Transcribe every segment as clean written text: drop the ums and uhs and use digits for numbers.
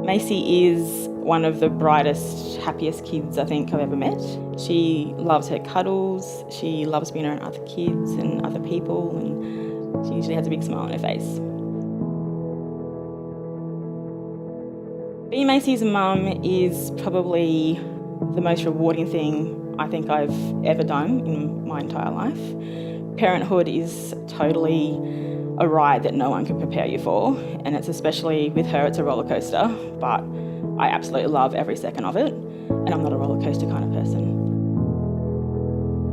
Macey is one of the brightest, happiest kids I think I've ever met. She loves her cuddles, she loves being around other kids and other people, and she usually has a big smile on her face. Being Macey's mum is probably the most rewarding thing I think I've ever done in my entire life. Parenthood is totally a ride that no one can prepare you for, and it's especially with her, it's a roller coaster, but I absolutely love every second of it, and I'm not a roller coaster kind of person.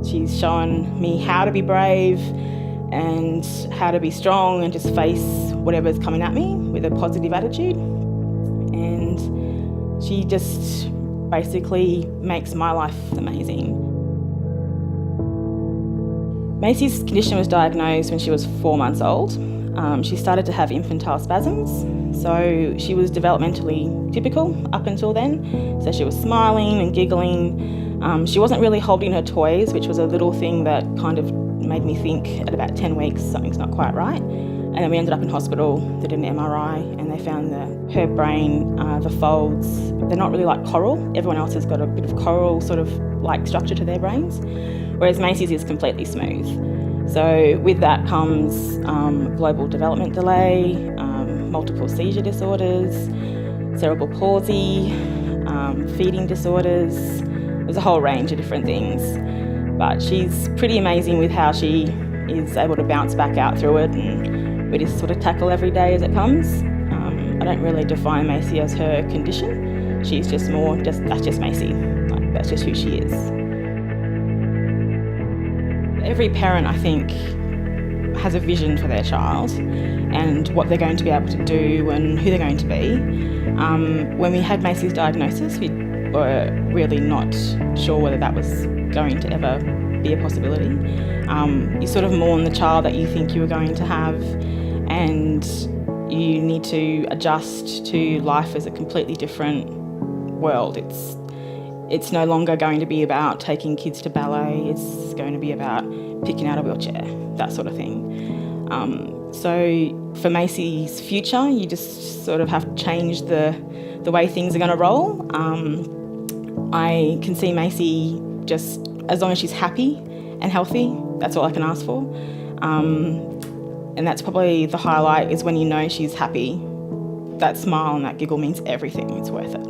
She's shown me how to be brave and how to be strong and just face whatever's coming at me with a positive attitude, and she just basically makes my life amazing. Macey's condition was diagnosed when she was 4 months old. She started to have infantile spasms, so she was developmentally typical up until then. So she was smiling and giggling. She wasn't really holding her toys, which was a little thing that kind of made me think at about 10 weeks something's not quite right. And then we ended up in hospital, did an MRI, and they found that her brain, the folds, they're not really like coral. Everyone else has got a bit of coral sort of like structure to their brains, whereas Macey's is completely smooth. So with that comes global development delay, multiple seizure disorders, cerebral palsy, feeding disorders. There's a whole range of different things. But she's pretty amazing with how she is able to bounce back out through it, and we just sort of tackle every day as it comes. I don't really define Macey as her condition. She's just more, that's just Macey. Like, that's just who she is. Every parent, I think, has a vision for their child and what they're going to be able to do and who they're going to be. When we had Macey's diagnosis, we were really not sure whether that was going to ever be a possibility. You sort of mourn the child that you think you were going to have, and you need to adjust to life as a completely different world. It's no longer going to be about taking kids to ballet, it's going to be about picking out a wheelchair, that sort of thing. So for Macey's future, you just sort of have to change the way things are going to roll. I can see Macey just, as long as she's happy and healthy, that's all I can ask for. And that's probably the highlight, is when you know she's happy. That smile and that giggle means everything, it's worth it.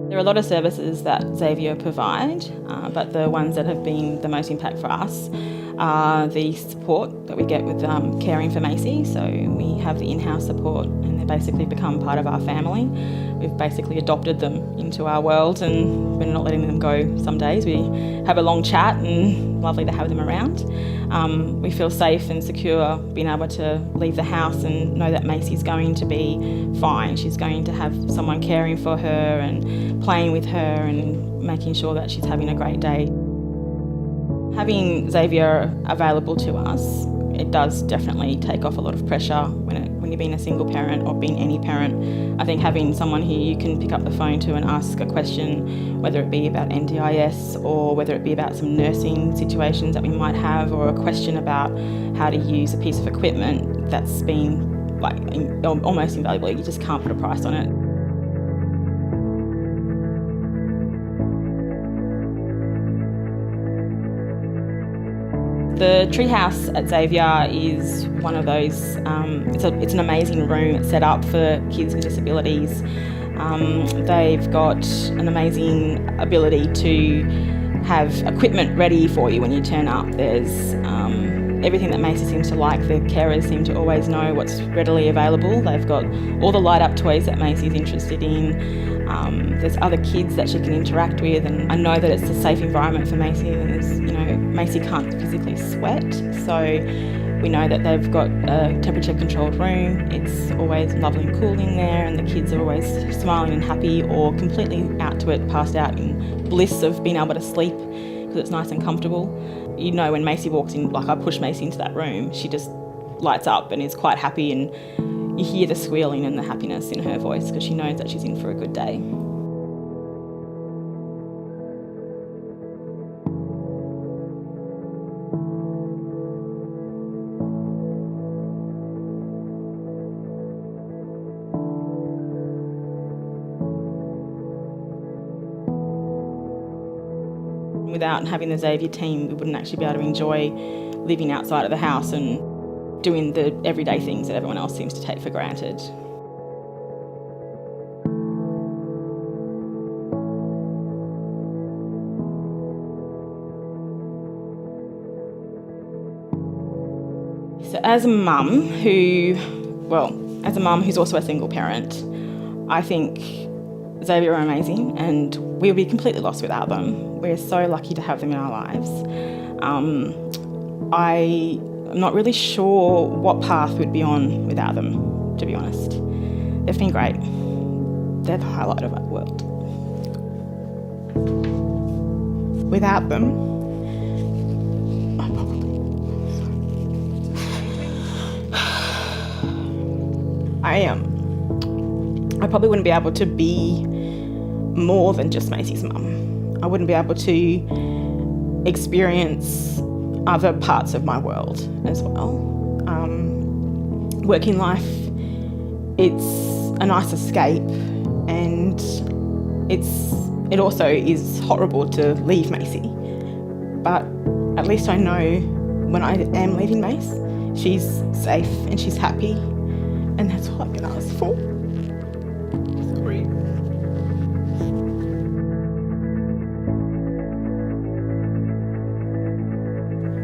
There are a lot of services that Xavier provide, but the ones that have been the most impact for us are the support that we get with caring for Macey. So we have the in-house support, and they basically become part of our family. We've basically adopted them into our world, and we're not letting them go some days. We have a long chat, and lovely to have them around. We feel safe and secure being able to leave the house and know that Macey's going to be fine. She's going to have someone caring for her and playing with her and making sure that she's having a great day. Having Xavier available to us, it does definitely take off a lot of pressure when you're being a single parent or being any parent. I think having someone who you can pick up the phone to and ask a question, whether it be about NDIS or whether it be about some nursing situations that we might have, or a question about how to use a piece of equipment, that's been like almost invaluable. You just can't put a price on it. The treehouse at Xavier is one of those, it's an amazing room. It's set up for kids with disabilities. They've got an amazing ability to have equipment ready for you when you turn up. There's everything that Macey seems to like. The carers seem to always know what's readily available. They've got all the light-up toys that Macey's interested in. There's other kids that she can interact with, and I know that it's a safe environment for Macey. And there's, Macey can't physically sweat, so we know that they've got a temperature-controlled room. It's always lovely and cool in there, and the kids are always smiling and happy, or completely out to it, passed out in bliss of being able to sleep, because because it's nice and comfortable. You know, when Macey walks in, like I push Macey into that room, she just lights up and is quite happy, and you hear the squealing and the happiness in her voice because she knows that she's in for a good day. Without having the Xavier team, we wouldn't actually be able to enjoy living outside of the house and doing the everyday things that everyone else seems to take for granted. So as a mum who's also a single parent, I think Xavier are amazing and we'll be completely lost without them. We're so lucky to have them in our lives. I'm not really sure what path we'd be on without them, to be honest. They've been great. They're the highlight of our world. Without them, I probably wouldn't be able to be more than just Macey's mum. I wouldn't be able to experience other parts of my world as well. Working life, it's a nice escape, and it also is horrible to leave Macey. But at least I know when I am leaving Mace, she's safe and she's happy, and that's all I can ask for. Sorry.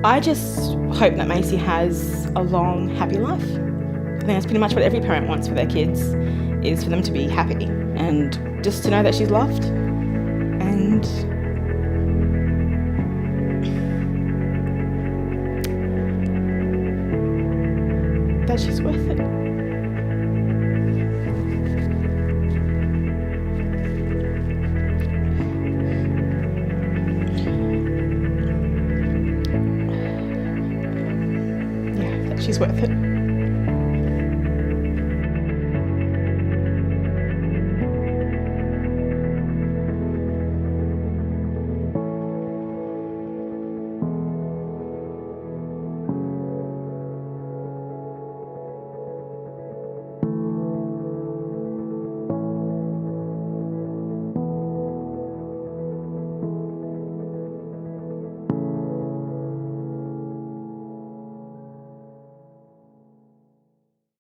I just hope that Macey has a long, happy life. I think that's pretty much what every parent wants for their kids, is for them to be happy and just to know that she's loved and that she's worth it. She's worth it.